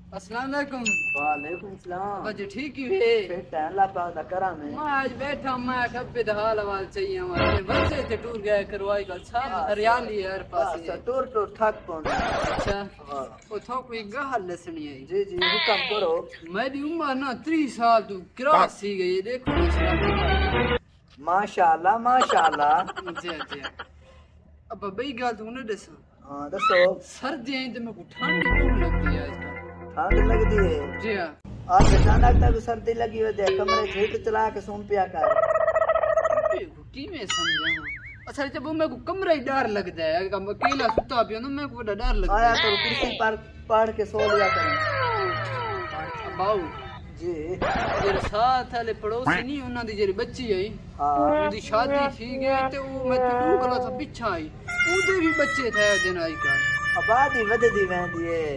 अस्सलाम वालेकुम। वालेकुम सलाम। बच्चे ठीक ही वे? फिट है अल्लाह पाक दा करम है। मैं आज बैठा मैं खप्पे दा हाल हवाल चाहिए हमारे बच्चे थे टूर गए करवाई का सब हरियाली है हर पास बस टूर टूर थक पौंदा। अच्छा हां ओ थो कोई गल सुनी है जी जी हुक्म करो। मेरी उम्र ना 30 साल तू क्रॉस सी गई देखो ना शराब माशाअल्लाह माशाअल्लाह। जी जी अब बई गल तू न दस। हां दसो। सर्दियां तो मेरे को ठंड बहुत लगती है आजकल। ठंड लगदी है? जी हां। आज अचानक तक सर्दी लगी हुई है कमरे हीटर चला के सोन पिया कर। की में समझाऊं अच्छा जब मेरे को कमरा ही डर लगता है कम अकेला सुता पिया ना मेरे को बड़ा डर लगता है। आया तो कुर्सी पर पड़ के सो लिया कर। बाऊ जी जेरे साथ वाले पड़ोसी नहीं उन्हां दी जेरी बच्ची आई हां उनकी शादी थी गई ते वो मैं तू गला था पिछा आई उदे भी बच्चे थे दिन आई का आबादी वधदी वेंदी है।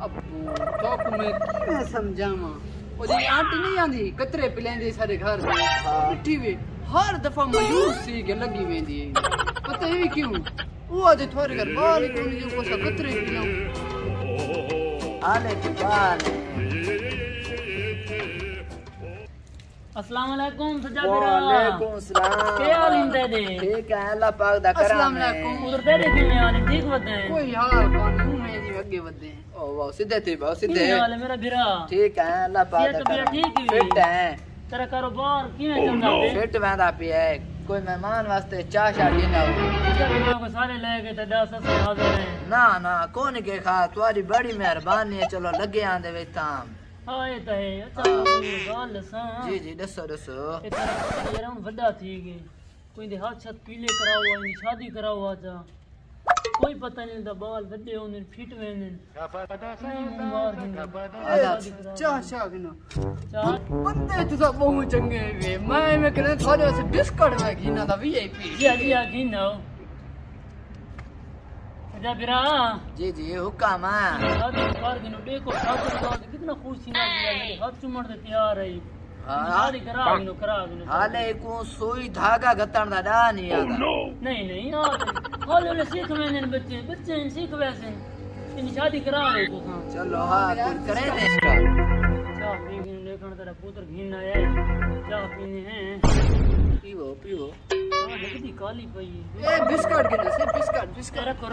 अब तो को मैं की मैं समझावा ओ जी आंटी नहीं आंदी कतरे पिलेंदी सारे घर में मिठी वे हर दफा मायूस सी के लगी वेंदी है पता है क्यों वो आज थोड़े घर बाहर ही कोनी जो कोसा कतरे पिलाऊं आने के बाद अस्सलाम वालेकुम सजाबिरा। वालेकुम सलाम। क्या हाल इंदे दे? ठीक है अल्लाह पाक दा करम अस्सलाम है। वालेकुम। उधर तेरे किਵੇਂ हाल ठीक वदे हैं? कोई हाल कानू में जी आगे वधे ओ वाह सीधे थे बहुत सीधे। किਵੇਂ हाल है मेरा भिरा? ठीक है अल्लाह पाक दा तबीयत करम। ठीक ही फिट है। तेरा कारोबार किਵੇਂ चलदा है? फिट वेंदा पिया है। कोई मेहमान वास्ते चाह शादी ना हो। जब को सारे ले गए ते 10 से हाजिर हैं। ना ना कौन के खा तुम्हारी बड़ी मेहरबानी है चलो लगे आंदे वे ताम। हां ये तो है अच्छा गल सा। जी जी दसो दसो। ये तेरा यार हम वड्डा थी गए कोई दे हाथ छत पीले कराओ इन शादी कराओ आजा कोई पता नहीं दा बाल वड्डे होने फिट वेने चाह चाह बिना चाह बंदे तो सब बहुत चंगे वे मैं कहने थोड़े से बिस्कुट में घीना दा वीआईपी जी आगी ना सजाबिरा जी जी हुक्म है। शादी कर दिनो देखो शादी के बाद कितना खुश थी ना मेरे हाथ चुमड़ दे तैयार है शादी करा दिनो हाले को सोई धागा गतन दा डा नहीं आता। नहीं नहीं यार हाले सीख मैंने बच्चे सीख वैसे इन शादी करा ले तो हां चलो हां फिर करें दे इसका। चाह पी के लेकर तेरा पुत्र घिन आया चाह पीने हैं पीओ पीओ लगती काली पई ए बिस्कुट के से बिस्कुट रखो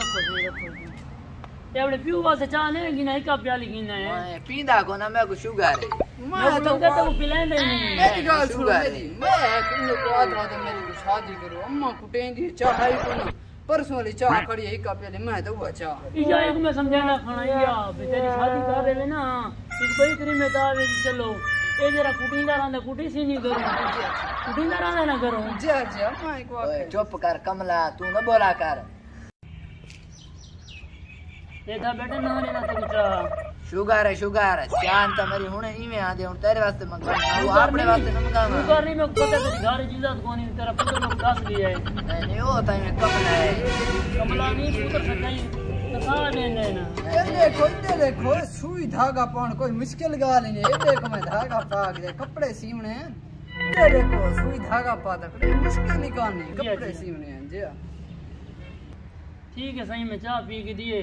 ये अपने पियो वास्ते चाह लेगी ना एक प्याली गिना है मैं पींदा को ना मैं को शुगर है। मैं तो तो पिलाएंगे नहीं मेरी गाल सुनो मेरी मैं किन्ने को आदमा तो मेरी को शादी करो अम्मा कुटेंदी चाह ही को ना परसों वाली चाह खड़ी है का पहले मैं तो वो चाह या एक मैं समझाना खाना या तेरी शादी कर रहे ना एक बड़ी तेरी में दावे चलो ये जरा कुटिंदा रहंदा कुटी सी नहीं करो कुटिंदा रहंदा ना करो जा जा मैं को ओए चुप कर कमला तू न बोला कर। देखा बेटा ना ना तो कुछ शुगर है चांद तो मेरी हुने इवें आ दे हुन तेरे वास्ते मंगा वो अपने वास्ते न मंगावा। तू कर नहीं मैं पता तेरी घर इज्जत कोनी तेरा पुत्र को दस लिया है नहीं वो तो में कमला है कमला नहीं पुत्र सच्चाई कसा देने ना ये देखो सुई धागा पाउन कोई मुश्किल गाल नहीं ये देखो मैं धागा पाक दे कपड़े सीवने हैं ये देखो सुई धागा पा दे कोई मुश्किल नहीं करनी कपड़े सीवने हैं जी ठीक है सही में चाह पी के दिए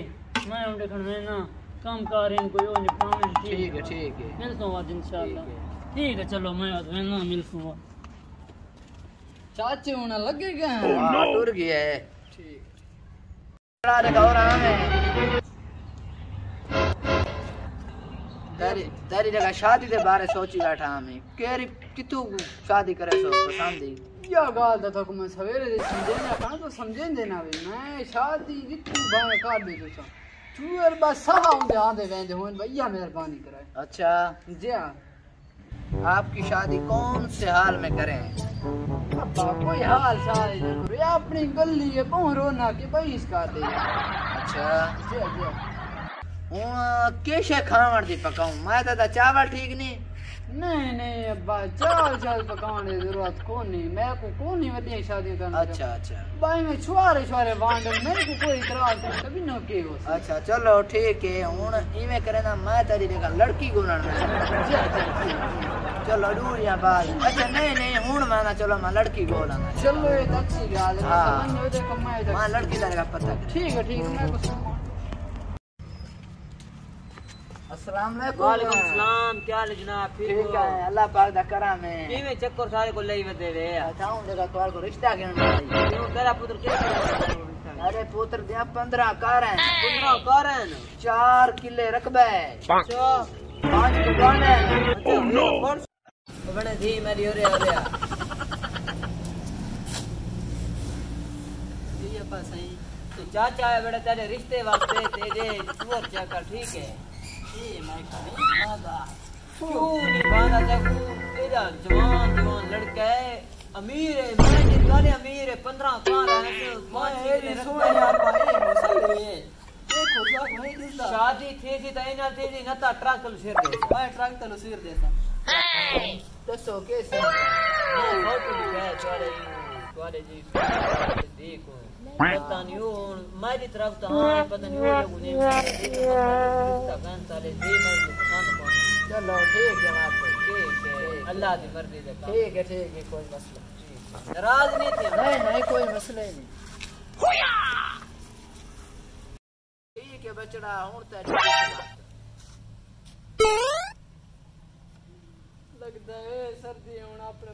मैं उन देखण में ना काम कर इन कोई और निपटाने ठीक है मिलता हूँ आज इंशाल्लाह ठीक है चलो मैं आज ना मिलता हूँ चाचे होना लगेगा हां टूर गया है। ठीक बड़ा देखा और हमें तेरी जगह शादी के बारे सोची बैठा हमें केरी कितू शादी करे सो पसंद ही क्या गाल दा तो मैं सवेरे दे समझेना कहां तो समझें देना वे मैं शादी जितनी बार कर दे तो तू यार बस सहा उनके आंदे वेंदे होन भैया मेहरबानी कराए। अच्छा जी हां आपकी शादी कौन से हाल में करें? अब्बा कोई हाल साल नहीं करो अपनी गली है बहु रोना के भाई इसका दे। अच्छा जी जी कैसे खावण दी पकाऊं मैं तो चावल ठीक नहीं नहीं अब्बा चाल चाल पकाने की जरूरत कौन नहीं मैं को कौन नहीं वदी शादी करना। अच्छा भाई मैं छुआरे वांडल मेरे को कोई इतराज नहीं कभी न के हो। अच्छा चलो ठीक है हुन इवे करे ना मैं तेरी जगह लड़की गुणन में चलो दूर या बात। अच्छा नहीं हुन मैं ना चलो मैं लड़की गोला चलो ये अच्छी गाल है समझ दे कमाए मैं लड़की तेरे का पता ठीक है मैं कुछ अस्सलाम वालेकुम। वालेकुम सलाम, क्या हाल है जनाब? ठीक है, अल्लाह पाक दा करम है। किवें चक्कर सारे को लई वदे वे? बताऊं जरा तोर को रिश्ता गिन आई। क्यों तेरा पुत्र क्या करे? अरे पुत्र दिया 15 कार हैं, 15 कारण 4 किले रकबे, अच्छा 5 दुकान है। बने धी मेरी ओरे आ गया ये पास है तो चाचा है बड़े तेरे रिश्ते वास्ते तेरे टूर चक्कर ठीक है ये मैं खाली बाबा क्यों नहीं बांधा चाकू तेरा जवान जवान लड़का है अमीर है मैं जिस वाले अमीर है 15 कार है मैं ये सुन यार भाई मसले है देखो क्या भाई दिसदा शादी थी ना थी ना ता ट्रक सिर दे मैं ट्रक तलो सिर देता दसो कैसे फोटो दिखाया तुम्हारे जी देखो पता नहीं हो मेरी तरफ तो हाँ पता नहीं हो लोगों ने रिश्ता कान साले जी मैं पसंद कौन चलो ठीक है बात ठीक है अल्लाह की मर्जी से ठीक है कोई मसला नाराज नहीं थे नहीं कोई मसला ही नहीं। ठीक है बचड़ा हूं तेरी लगता है सर्दी होना अपने